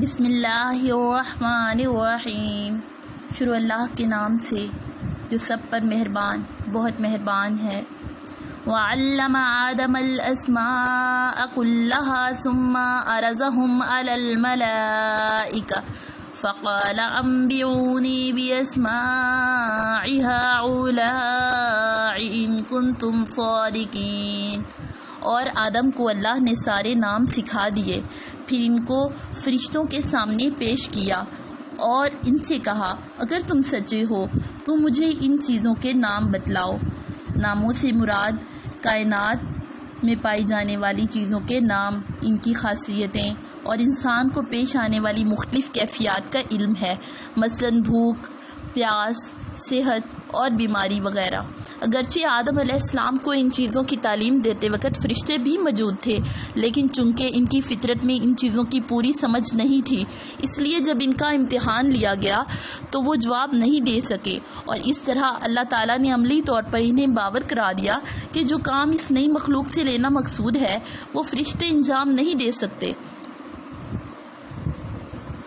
بسم اللہ الرحمن الرحیم، شروع اللہ کے نام سے جو سب پر مہربان بہت مہربان ہے۔ وَعَلَّمَ آدَمَ الْأَسْمَاءَ كُلَّهَا ثُمَّ عَرَضَهُمْ عَلَى الْمَلَائِكَةِ فَقَالَ أَنبِئُونِي بِأَسْمَاءِ هَؤُلَاءِ إِن كُنتُمْ صَادِقِينَ۔ اور آدم کو اللہ نے سارے نام سکھا دیے، پھر ان کو فرشتوں کے سامنے پیش کیا اور ان سے کہا اگر تم سچے ہو تو مجھے ان چیزوں کے نام بتلاؤ۔ ناموں سے مراد کائنات میں پائی جانے والی چیزوں کے نام، ان کی خاصیتیں اور انسان کو پیش آنے والی مختلف کیفیات کا علم ہے، مثلاً بھوک، پیاس، صحت اور بیماری وغیرہ۔ اگرچہ آدم علیہ السلام کو ان چیزوں کی تعلیم دیتے وقت فرشتے بھی موجود تھے، لیکن چونکہ ان کی فطرت میں ان چیزوں کی پوری سمجھ نہیں تھی، اس لیے جب ان کا امتحان لیا گیا تو وہ جواب نہیں دے سکے، اور اس طرح اللہ تعالیٰ نے عملی طور پر انہیں باور کرا دیا کہ جو کام اس نئی مخلوق سے لینا مقصود ہے وہ فرشتے انجام نہیں دے سکتے۔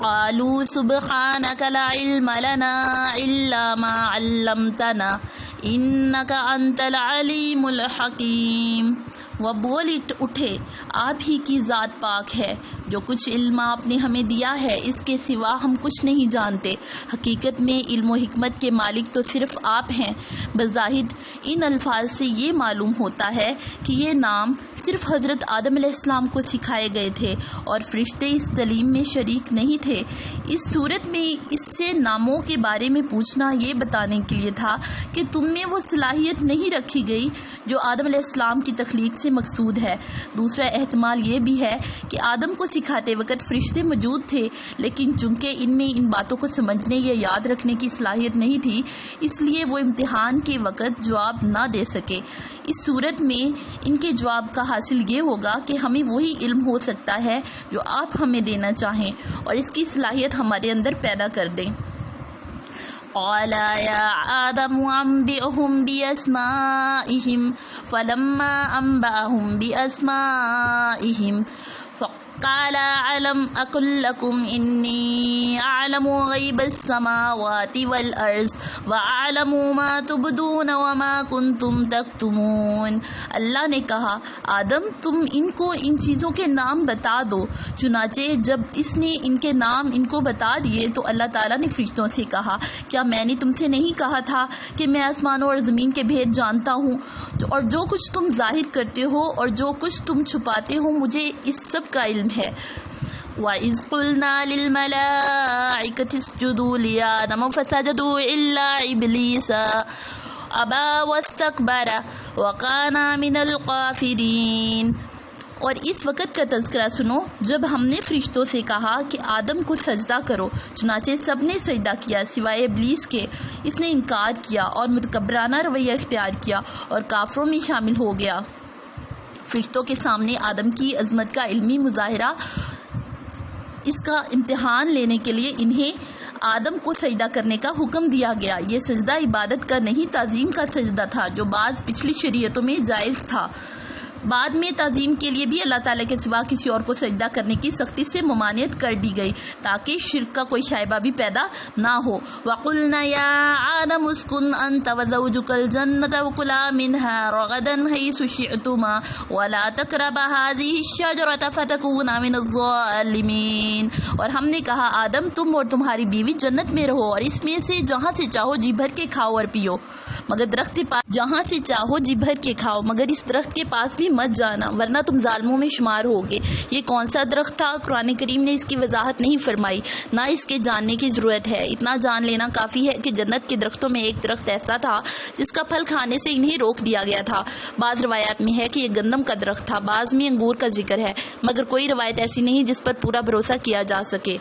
قالوا سبحانك لا علم لنا إلا ما علمتنا إنك أنت العليم الحكيم۔ وہ بول اٹھے آپ ہی کی ذات پاک ہے، جو کچھ علم آپ نے ہمیں دیا ہے اس کے سوا ہم کچھ نہیں جانتے، حقیقت میں علم و حکمت کے مالک تو صرف آپ ہیں۔ بظاہر ان الفاظ سے یہ معلوم ہوتا ہے کہ یہ نام صرف حضرت آدم علیہ السلام کو سکھائے گئے تھے اور فرشتے اس تعلیم میں شریک نہیں تھے۔ اس صورت میں اس سے ناموں کے بارے میں پوچھنا یہ بتانے کے لیے تھا کہ تم میں وہ صلاحیت نہیں رکھی گئی جو آدم علیہ السلام کی تخلیق سے مقصود ہے۔ دوسرا احتمال یہ بھی ہے کہ آدم کو سکھاتے وقت فرشتے موجود تھے، لیکن چونکہ ان میں ان باتوں کو سمجھنے یا یاد رکھنے کی صلاحیت نہیں تھی، اس لیے وہ امتحان کے وقت جواب نہ دے سکے۔ اس صورت میں ان کے جواب کا حاصل یہ ہوگا کہ ہمیں وہی علم ہو سکتا ہے جو آپ ہمیں دینا چاہیں اور اس کی صلاحیت ہمارے اندر پیدا کر دیں۔ قال يا آدم أنبئهم بأسمائهم فلما أنبأهم بأسمائهم قال ألم أقل لكم إني أعلم غيب السماوات والأرض وأعلم ما تبدون وما كنتم تكتمون۔ اللہ نے کہا آدم تم ان کو ان چیزوں کے نام بتا دو۔ چنانچہ جب اس نے ان کے نام ان کو بتا دیے تو اللہ تعالیٰ نے فرشتوں سے کہا کیا میں نے تم سے نہیں کہا تھا کہ میں آسمانوں اور زمین کے بھید جانتا ہوں، اور جو کچھ تم ظاہر کرتے ہو اور جو کچھ تم چھپاتے ہو مجھے اس سب کا علم ہے۔ وَإِذْ قُلْنَا لِلْمَلَائِكَةِ اسْجُدُوا لِآدَمَ فَسَجَدُوا إِلَّا إِبْلِيسَ أَبَى وَاسْتَكْبَرَ وَكَانَ مِنَ الْكَافِرِينَ۔ اور اس وقت کا تذکرہ سنو جب ہم نے فرشتوں سے کہا کہ آدم کو سجدہ کرو، چنانچہ سب نے سجدہ کیا سوائے ابلیس کے، اس نے انکار کیا اور متکبرانہ رویہ اختیار کیا اور کافروں میں شامل ہو گیا۔ فرشتوں کے سامنے آدم کی عظمت کا علمی مظاہرہ، اس کا امتحان لینے کے لیے انہیں آدم کو سجدہ کرنے کا حکم دیا گیا۔ یہ سجدہ عبادت کا نہیں تعظیم کا سجدہ تھا جو بعض پچھلی شریعتوں میں جائز تھا۔ بعد میں تعظیم کے لیے بھی اللہ تعالیٰ کے سوا کسی اور کو سجدہ کرنے کی سختی سے ممانعت کر دی گئی تاکہ شرک کا کوئی شائبہ بھی پیدا نہ ہو۔ وَقُلْنَا يَا آدَمُ اسْكُنْ أَنْتَ وَزَوْجُكَ الْجَنَّةَ وَكُلَا مِنْهَا رَغَدًا حَيْثُ شِئْتُمَا وَلَا تَقْرَبَا هَٰذِهِ الشَّجَرَةَ فَتَكُونَا مِنَ الظَّالِمِينَ۔ اور ہم نے کہا آدم تم اور تمہاری بیوی جنت میں رہو اور اس میں سے جہاں سے چاہو جی بھر کے کھاؤ اور پیو، مگر درخت کے پاس جہاں سے چاہو جی بھر کے کھاؤ مگر اس درخت کے پاس بھی مت جانا ورنہ تم ظالموں میں شمار ہوگے۔ یہ کون سا درخت تھا؟ قرآن کریم نے اس کی وضاحت نہیں فرمائی، نہ اس کے جاننے کی ضرورت ہے۔ اتنا جان لینا کافی ہے کہ جنت کے درختوں میں ایک درخت ایسا تھا جس کا پھل کھانے سے انہیں روک دیا گیا تھا۔ بعض روایات میں ہے کہ یہ گندم کا درخت تھا، بعض میں انگور کا ذکر ہے، مگر کوئی روایت ایسی نہیں جس پر پورا بھروسہ کیا جا سکے۔